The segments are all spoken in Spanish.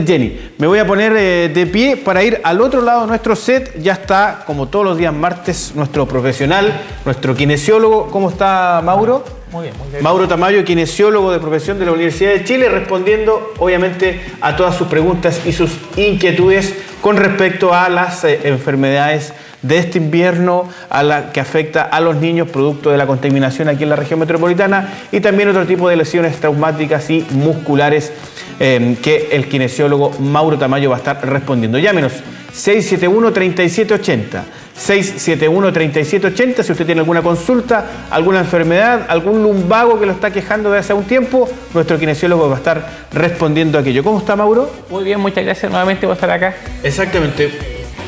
Jenny, me voy a poner de pie para ir al otro lado de nuestro set. Ya está, como todos los días martes, nuestro profesional, nuestro kinesiólogo. ¿Cómo está, Mauro? Muy bien, muy bien. Mauro Tamayo, kinesiólogo de profesión de la Universidad de Chile, respondiendo obviamente a todas sus preguntas y sus inquietudes con respecto a las enfermedades de este invierno, a la que afecta a los niños producto de la contaminación aquí en la región metropolitana, y también otro tipo de lesiones traumáticas y musculares que el kinesiólogo Mauro Tamayo va a estar respondiendo. Llámenos 671-3780, 671-3780 si usted tiene alguna consulta, alguna enfermedad, algún lumbago que lo está quejando de hace un tiempo, nuestro kinesiólogo va a estar respondiendo a aquello. ¿Cómo está, Mauro? Muy bien, muchas gracias nuevamente por estar acá. Exactamente.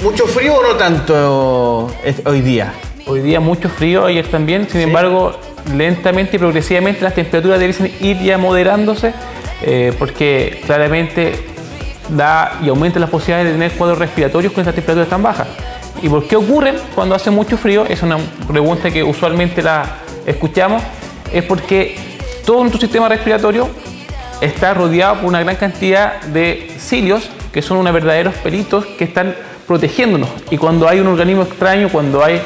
¿Mucho frío o no tanto hoy día? Hoy día mucho frío, ayer también, sin embargo, lentamente y progresivamente las temperaturas debiesen ir ya moderándose, porque claramente da y aumenta las posibilidades de tener cuadros respiratorios con estas temperaturas tan bajas. ¿Y por qué ocurren cuando hace mucho frío? Es una pregunta que usualmente la escuchamos. Es porque todo nuestro sistema respiratorio está rodeado por una gran cantidad de cilios, que son unos verdaderos pelitos que están protegiéndonos. Y cuando hay un organismo extraño, cuando hay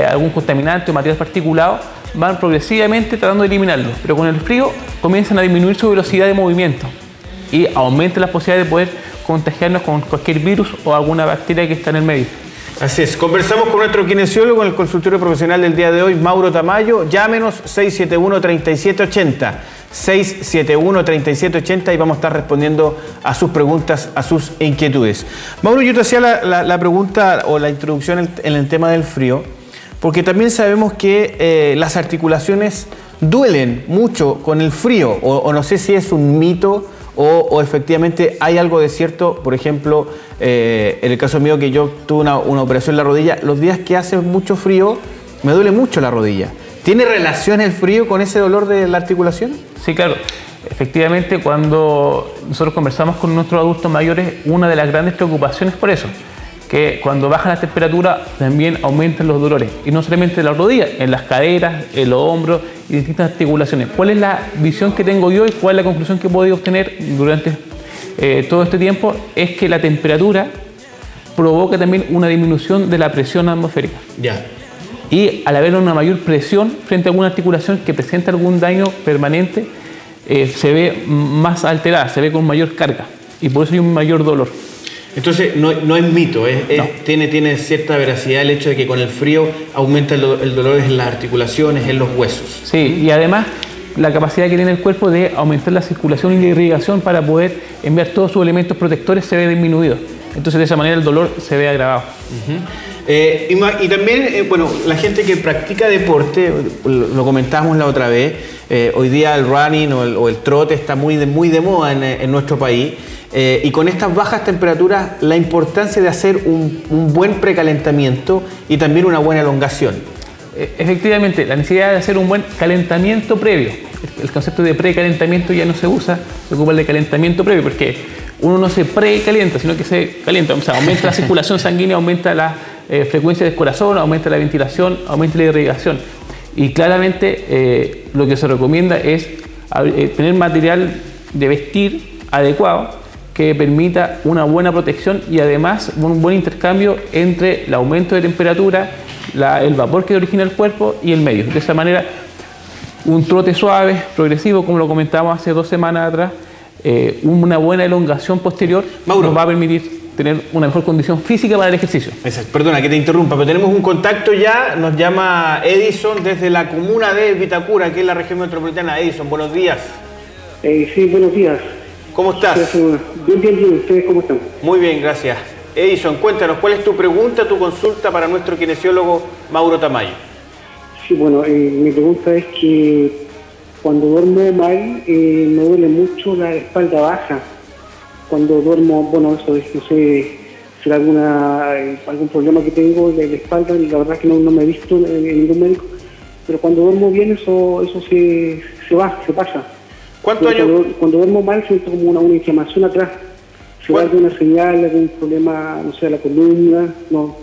algún contaminante o material particulado, van progresivamente tratando de eliminarlo. Pero con el frío comienzan a disminuir su velocidad de movimiento y aumentan las posibilidades de poder contagiarnos con cualquier virus o alguna bacteria que está en el medio. Así es, conversamos con nuestro kinesiólogo en el consultorio profesional del día de hoy, Mauro Tamayo. Llámenos 671-3780, 671-3780 y vamos a estar respondiendo a sus preguntas, a sus inquietudes. Mauro, yo te hacía la pregunta o la introducción en el tema del frío, porque también sabemos que las articulaciones duelen mucho con el frío, o no sé si es un mito o efectivamente hay algo de cierto. Por ejemplo, en el caso mío, que yo tuve una operación en la rodilla, los días que hace mucho frío me duele mucho la rodilla. ¿Tiene relación el frío con ese dolor de la articulación? Sí, claro. Efectivamente, cuando nosotros conversamos con nuestros adultos mayores, una de las grandes preocupaciones es por eso, que cuando bajan las temperaturas también aumentan los dolores, y no solamente en la rodilla, en las caderas, en los hombros y distintas articulaciones. ¿Cuál es la visión que tengo yo y cuál es la conclusión que he podido obtener durante todo este tiempo? Es que la temperatura provoca también una disminución de la presión atmosférica. Ya. Y al haber una mayor presión frente a alguna articulación que presenta algún daño permanente, se ve más alterada, se ve con mayor carga, y por eso hay un mayor dolor. Entonces, no es mito, no. Tiene cierta veracidad el hecho de que con el frío aumenta el dolor en las articulaciones, en los huesos. Sí, y además la capacidad que tiene el cuerpo de aumentar la circulación y la irrigación para poder enviar todos sus elementos protectores se ve disminuido. Entonces, de esa manera el dolor se ve agravado. Y también, bueno, la gente que practica deporte, lo comentábamos la otra vez, hoy día el running o el trote está muy de moda en nuestro país. Y con estas bajas temperaturas, la importancia de hacer un buen precalentamiento y también una buena elongación. Efectivamente, la necesidad de hacer un buen calentamiento previo. El concepto de precalentamiento ya no se usa, se ocupa el de calentamiento previo, porque uno no se precalienta, sino que se calienta. O sea, aumenta la circulación sanguínea, aumenta la frecuencia del corazón, aumenta la ventilación, aumenta la irrigación. Y claramente lo que se recomienda es tener material de vestir adecuado, que permita una buena protección y además un buen intercambio entre el aumento de temperatura, el vapor que origina el cuerpo y el medio. De esa manera, un trote suave, progresivo, como lo comentábamos hace 2 semanas atrás, una buena elongación posterior, Mauro, nos va a permitir tener una mejor condición física para el ejercicio. Exacto. Perdona que te interrumpa, pero tenemos un contacto ya, nos llama Edison desde la comuna de Vitacura, que es la región metropolitana. Edison, buenos días. Sí, buenos días. ¿Cómo estás? Bien. ¿Ustedes cómo están? Muy bien, gracias. Edison, cuéntanos, ¿cuál es tu pregunta, tu consulta para nuestro kinesiólogo Mauro Tamayo? Sí, bueno, mi pregunta es que cuando duermo mal, me duele mucho la espalda baja. Cuando duermo, bueno, eso es, no sé, será algún problema que tengo de la espalda, y la verdad es que no me he visto en ningún médico, pero cuando duermo bien eso se pasa. ¿Cuántos años? Cuando duermo mal siento como una inflamación atrás. ¿Se da alguna señal, algún problema, no sé, a la columna? No.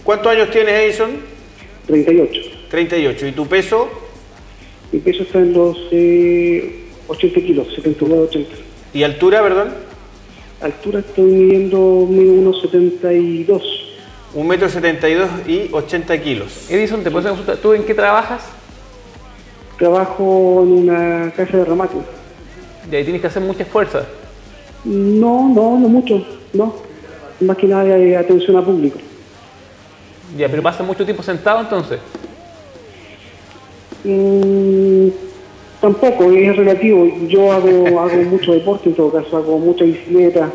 ¿Cuántos años tienes, Edison? 38. 38. ¿Y tu peso? Mi peso está en los 80 kilos, 79, 80. ¿Y altura, perdón? Altura estoy midiendo 1,72 m. 1,72 m y 80 kilos. Edison, ¿te puedo hacer una consulta? ¿Tú en qué trabajas? Trabajo en una casa de remate. Y ahí tienes que hacer mucha fuerza. No mucho, no. Más que nada de atención a público. Ya, pero ¿pasas mucho tiempo sentado entonces? Tampoco, es relativo. Yo hago mucho deporte, en todo caso, hago mucha bicicleta.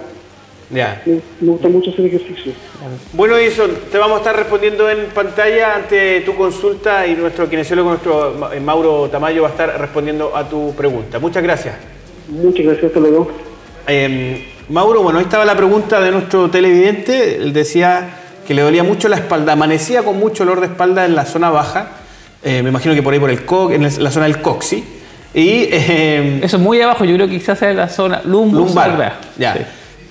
Ya. Me gusta mucho hacer ejercicio. Bueno, Edison, te vamos a estar respondiendo en pantalla ante tu consulta y nuestro kinesiólogo, nuestro Mauro Tamayo, va a estar respondiendo a tu pregunta. Muchas gracias. Muchas gracias, hasta luego. Mauro, bueno, ahí estaba la pregunta de nuestro televidente. Él decía que le dolía mucho la espalda, amanecía con mucho dolor de espalda en la zona baja, me imagino que por ahí por el en la zona del coxis. Y, eso es muy abajo, yo creo que quizás sea en la zona lumbar. Ya. Sí.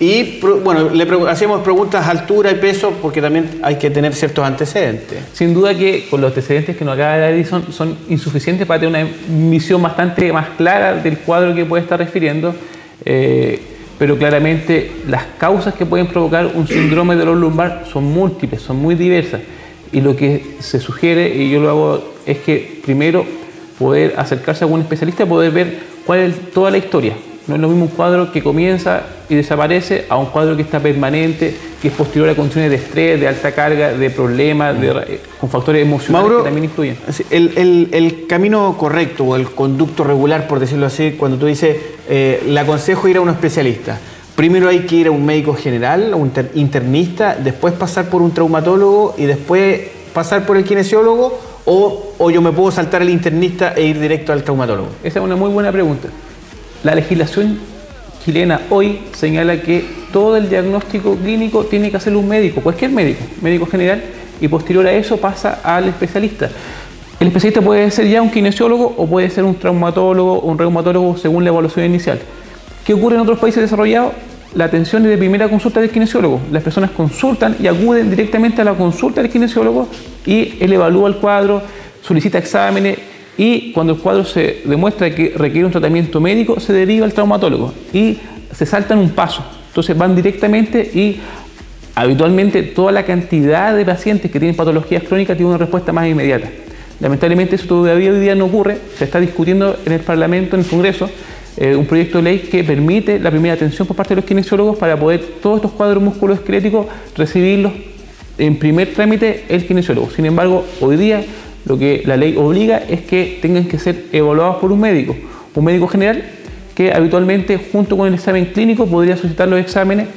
Y bueno, hacíamos preguntas altura y peso porque también hay que tener ciertos antecedentes. Sin duda que con los antecedentes que nos acaba de dar Edison son insuficientes para tener una visión bastante más clara del cuadro que puede estar refiriendo, pero claramente las causas que pueden provocar un síndrome de dolor lumbar son múltiples, son muy diversas. Y lo que se sugiere, y yo lo hago, es que primero poder acercarse a algún especialista, poder ver cuál es toda la historia. No es lo mismo un cuadro que comienza y desaparece a un cuadro que está permanente, que es posterior a condiciones de estrés, de alta carga, de problemas, con factores emocionales, Mauro, que también influyen. El camino correcto o el conducto regular, por decirlo así, cuando tú dices, le aconsejo ir a un especialista. Primero hay que ir a un médico general, a un internista, después pasar por un traumatólogo y después pasar por el kinesiólogo, o yo me puedo saltar al internista e ir directo al traumatólogo. Esa es una muy buena pregunta. La legislación chilena hoy señala que todo el diagnóstico clínico tiene que hacerlo un médico, cualquier médico general, y posterior a eso pasa al especialista. El especialista puede ser ya un kinesiólogo o puede ser un traumatólogo o un reumatólogo según la evaluación inicial. ¿Qué ocurre en otros países desarrollados? La atención es de primera consulta del kinesiólogo. Las personas consultan y acuden directamente a la consulta del kinesiólogo y él evalúa el cuadro, solicita exámenes, y cuando el cuadro se demuestra que requiere un tratamiento médico, se deriva al traumatólogo y se saltan un paso. Entonces van directamente y habitualmente toda la cantidad de pacientes que tienen patologías crónicas tienen una respuesta más inmediata. Lamentablemente eso todavía hoy día no ocurre. Se está discutiendo en el Parlamento, en el Congreso, un proyecto de ley que permite la primera atención por parte de los kinesiólogos para poder todos estos cuadros musculoesqueléticos recibirlos en primer trámite el kinesiólogo. Sin embargo, hoy día lo que la ley obliga es que tengan que ser evaluados por un médico general, que habitualmente junto con el examen clínico podría solicitar los exámenes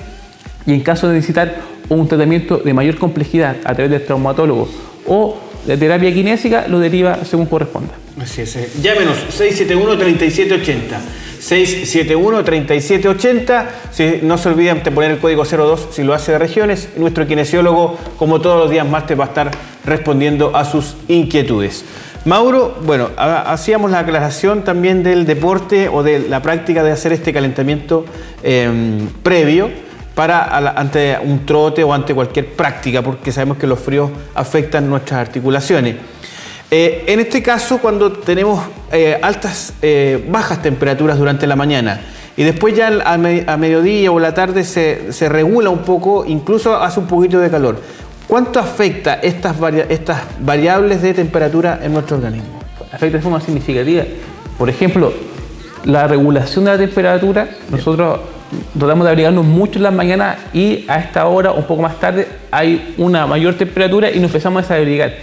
y en caso de necesitar un tratamiento de mayor complejidad a través del traumatólogo o de terapia kinésica, lo deriva según corresponda. Así es. Llámenos 671-3780. 671-3780. No se olviden de poner el código 02 si lo hace de regiones. Nuestro kinesiólogo, como todos los días martes, va a estar respondiendo a sus inquietudes. Mauro, bueno, hacíamos la aclaración también del deporte o de la práctica de hacer este calentamiento previo ante un trote o ante cualquier práctica, porque sabemos que los fríos afectan nuestras articulaciones. En este caso, cuando tenemos bajas temperaturas durante la mañana y después ya a mediodía o la tarde se regula un poco, incluso hace un poquito de calor, ¿cuánto afecta estas variables de temperatura en nuestro organismo? Afecta de forma significativa. Por ejemplo, la regulación de la temperatura, nosotros tratamos de abrigarnos mucho en las mañanas y a esta hora, un poco más tarde, hay una mayor temperatura y nos empezamos a desabrigar.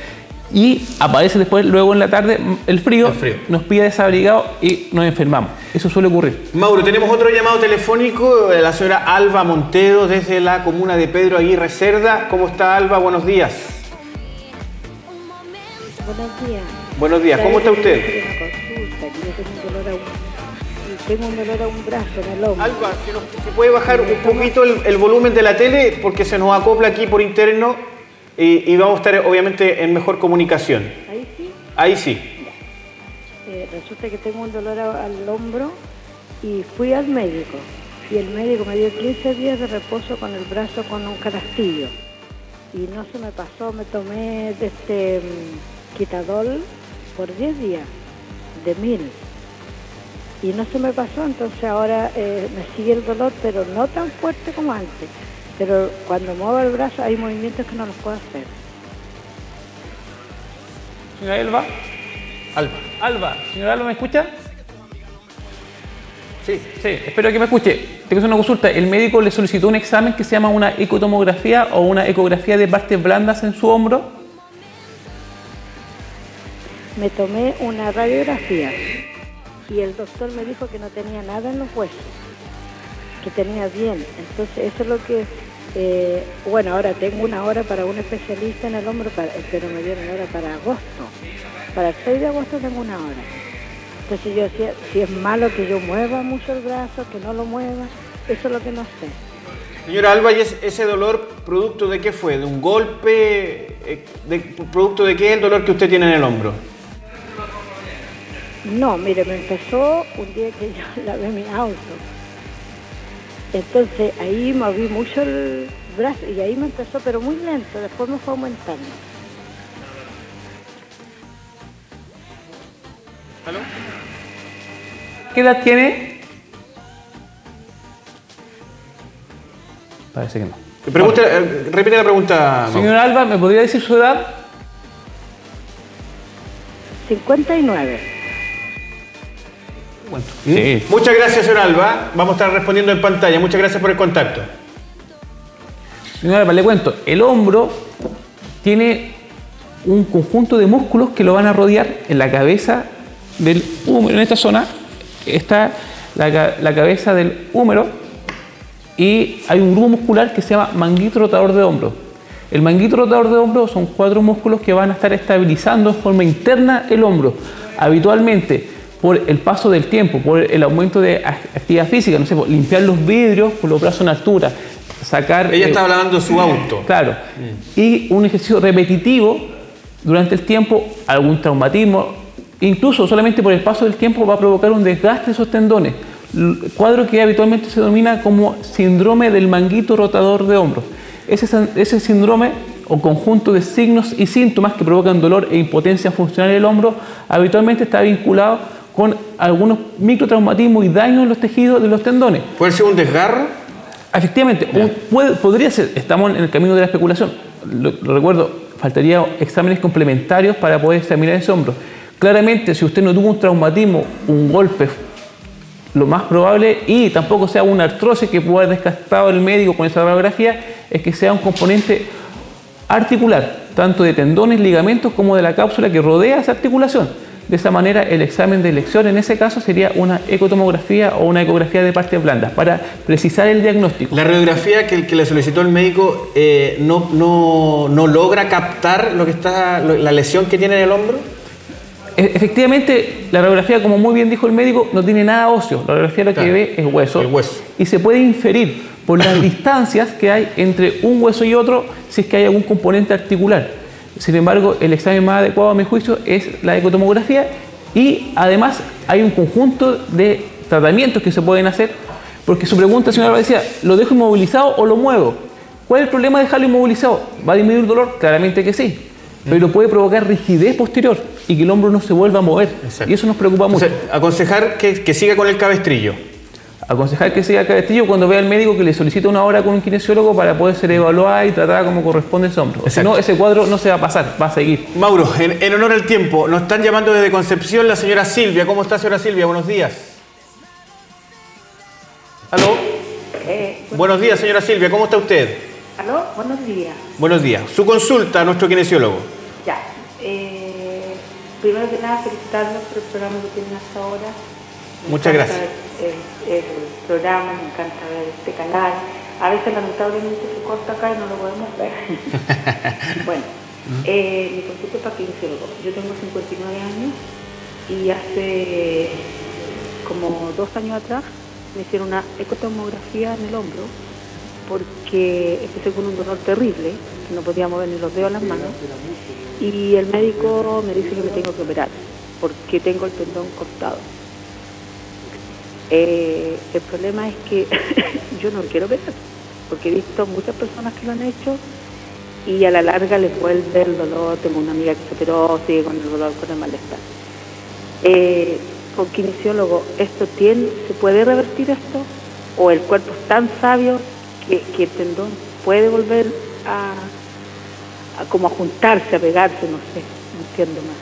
Y aparece después, luego en la tarde, el frío nos pilla desabrigados y nos enfermamos. Eso suele ocurrir. Mauro, tenemos otro llamado telefónico de la señora Alba Montero desde la comuna de Pedro Aguirre Cerda. ¿Cómo está, Alba? Buenos días. Buenos días. Buenos días. ¿Cómo está usted? Tengo un dolor a un brazo, en el hombro. Alba, si puede bajar un poquito el volumen de la tele porque se nos acopla aquí por interno. Y vamos a estar obviamente en mejor comunicación. ¿Ahí sí? Ahí sí. Resulta que tengo un dolor al hombro y fui al médico. Y el médico me dio 15 días de reposo con el brazo con un canastillo. Y no se me pasó, me tomé Quitadol por 10 días, de 1000. y no se me pasó, entonces ahora me sigue el dolor, pero no tan fuerte como antes. Pero cuando muevo el brazo hay movimientos que no los puedo hacer. Señora Elba. Alba. Señora Alba, ¿me escucha? Sí. Sí, espero que me escuche. Tengo que hacer una consulta. El médico le solicitó un examen que se llama una ecotomografía o una ecografía de partes blandas en su hombro. Me tomé una radiografía y el doctor me dijo que no tenía nada en los huesos, que tenía bien. Entonces eso es lo que... bueno, ahora tengo una hora para un especialista en el hombro, pero me dieron hora para agosto. Para el 6 de agosto tengo una hora. Entonces yo decía, si es malo que yo mueva mucho el brazo, que no lo mueva, eso es lo que no sé. Señora Alba, ¿y ese dolor producto de qué fue? ¿De un golpe? ¿Producto de qué es el dolor que usted tiene en el hombro? No, mire, me empezó un día que yo lavé mi auto. Entonces ahí moví mucho el brazo y ahí me empezó, pero muy lento, después me fue aumentando. ¿Aló? ¿Qué edad tiene? Parece que no. Repite la pregunta. Señora Alba, ¿me podría decir su edad? 59. Bueno, sí. Muchas gracias, señora Alba. Vamos a estar respondiendo en pantalla. Muchas gracias por el contacto. Señora Alba, le cuento. El hombro tiene un conjunto de músculos que lo van a rodear en la cabeza del húmero. En esta zona está la cabeza del húmero y hay un grupo muscular que se llama manguito rotador de hombro. El manguito rotador de hombro son 4 músculos que van a estar estabilizando de forma interna el hombro. Habitualmente, por el paso del tiempo, por el aumento de actividad física, no sé, por limpiar los vidrios con los brazos en altura, sacar... Ella está hablando de su auto. Claro. Y un ejercicio repetitivo durante el tiempo, algún traumatismo, incluso solamente por el paso del tiempo va a provocar un desgaste de esos tendones. Cuadro que habitualmente se denomina como síndrome del manguito rotador de hombro. Ese síndrome o conjunto de signos y síntomas que provocan dolor e impotencia funcional del hombro habitualmente está vinculado con algunos microtraumatismos y daños en los tejidos de los tendones. ¿Puede ser un desgarro? Efectivamente, podría ser. Estamos en el camino de la especulación. Lo recuerdo, faltaría exámenes complementarios para poder examinar ese hombro. Claramente, si usted no tuvo un traumatismo, un golpe, lo más probable, y tampoco sea una artrosis que pueda haber descartado el médico con esa radiografía, es que sea un componente articular, tanto de tendones, ligamentos, como de la cápsula que rodea esa articulación. De esa manera, el examen de elección en ese caso sería una ecotomografía o una ecografía de partes blandas para precisar el diagnóstico. La radiografía que le solicitó el médico no logra captar la lesión que tiene en el hombro. Efectivamente, la radiografía, como muy bien dijo el médico, no tiene nada óseo. La radiografía lo que ve es hueso. El hueso. Y se puede inferir por las distancias que hay entre un hueso y otro si es que hay algún componente articular. Sin embargo, el examen más adecuado a mi juicio es la ecotomografía y además hay un conjunto de tratamientos que se pueden hacer, porque su pregunta, señora, decía, ¿lo dejo inmovilizado o lo muevo? ¿Cuál es el problema de dejarlo inmovilizado? ¿Va a disminuir el dolor? Claramente que sí, pero puede provocar rigidez posterior y que el hombro no se vuelva a mover. Exacto. Y eso nos preocupa mucho. Entonces, aconsejar que siga con el cabestrillo. Aconsejar que siga el cabestrillo cuando vea al médico que le solicita una hora con un kinesiólogo para poder ser evaluada y tratada como corresponde ese hombro. Si no, ese cuadro no se va a pasar, va a seguir. Mauro, en honor al tiempo, nos están llamando desde Concepción la señora Silvia. ¿Cómo está, señora Silvia? Buenos días. ¿Aló? Buenos días, señora Silvia. ¿Cómo está usted? ¿Aló? Buenos días. Buenos días. Su consulta a nuestro kinesiólogo. Ya. Primero que nada, felicitarlos por el programa que tienen hasta ahora. Muchas gracias. El programa, me encanta ver este canal. A veces lamentablemente se corta acá y no lo podemos ver. Bueno, mi consulta es para kinesiólogo. Yo tengo 59 años y hace como 2 años atrás me hicieron una ecotomografía en el hombro porque empecé con un dolor terrible, que no podía mover ni los dedos a las manos, y el médico me dice que me tengo que operar porque tengo el tendón cortado. El problema es que yo no quiero operar, porque he visto muchas personas que lo han hecho y a la larga les vuelve el dolor. Tengo una amiga que se operó, sigue con el dolor, con el malestar. con kinesiólogo, ¿se puede revertir esto? ¿O el cuerpo es tan sabio que el tendón puede volver a como a juntarse, a pegarse? No sé, no entiendo más.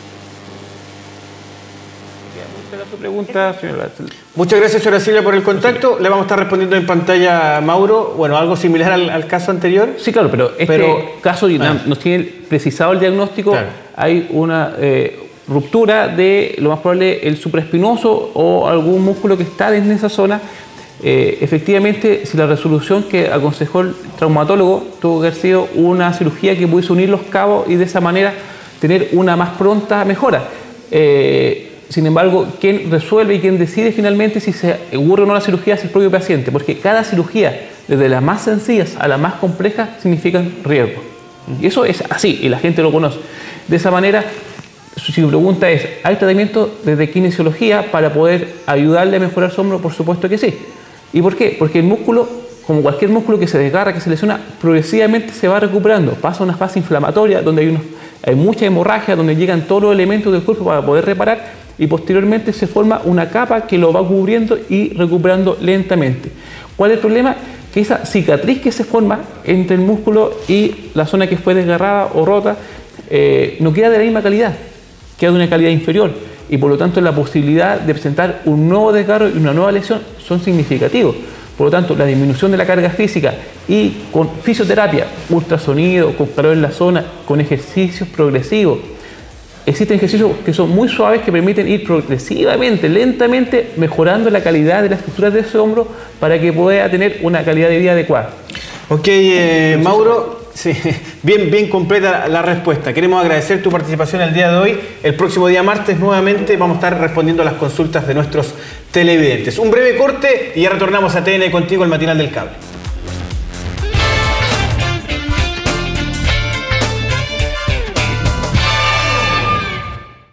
Su pregunta, señora. Muchas gracias, señora Silvia, por el contacto. Le vamos a estar respondiendo en pantalla a Mauro. Bueno, algo similar al caso anterior. Sí, claro, pero este caso nos tiene precisado el diagnóstico. Claro. Hay una ruptura de, lo más probable, el supraespinoso o algún músculo que está en esa zona. Efectivamente, si la resolución que aconsejó el traumatólogo tuvo que haber sido una cirugía que pudiese unir los cabos y de esa manera tener una más pronta mejora. Sin embargo, quien resuelve y quien decide finalmente si se ocurre o no la cirugía es el propio paciente, porque cada cirugía, desde las más sencillas a las más complejas, significan riesgo. Y eso es así, y la gente lo conoce. De esa manera, si mi pregunta es, ¿hay tratamiento desde kinesiología para poder ayudarle a mejorar su hombro? Por supuesto que sí. ¿Y por qué? Porque el músculo, como cualquier músculo que se desgarra, que se lesiona, progresivamente se va recuperando. Pasa una fase inflamatoria donde hay mucha hemorragia, donde llegan todos los elementos del cuerpo para poder reparar, y posteriormente se forma una capa que lo va cubriendo y recuperando lentamente. ¿Cuál es el problema? Que esa cicatriz que se forma entre el músculo y la zona que fue desgarrada o rota no queda de la misma calidad, queda de una calidad inferior, y por lo tanto la posibilidad de presentar un nuevo desgarro y una nueva lesión son significativos. Por lo tanto, la disminución de la carga física y con fisioterapia, ultrasonido, con calor en la zona, con ejercicios progresivos. Existen ejercicios que son muy suaves que permiten ir progresivamente, lentamente, mejorando la calidad de la estructura de ese hombro para que pueda tener una calidad de vida adecuada. Ok, Mauro, sí, bien completa la respuesta. Queremos agradecer tu participación el día de hoy. El próximo día martes nuevamente vamos a estar respondiendo a las consultas de nuestros televidentes. Un breve corte y ya retornamos a TN Contigo, el matinal del cable.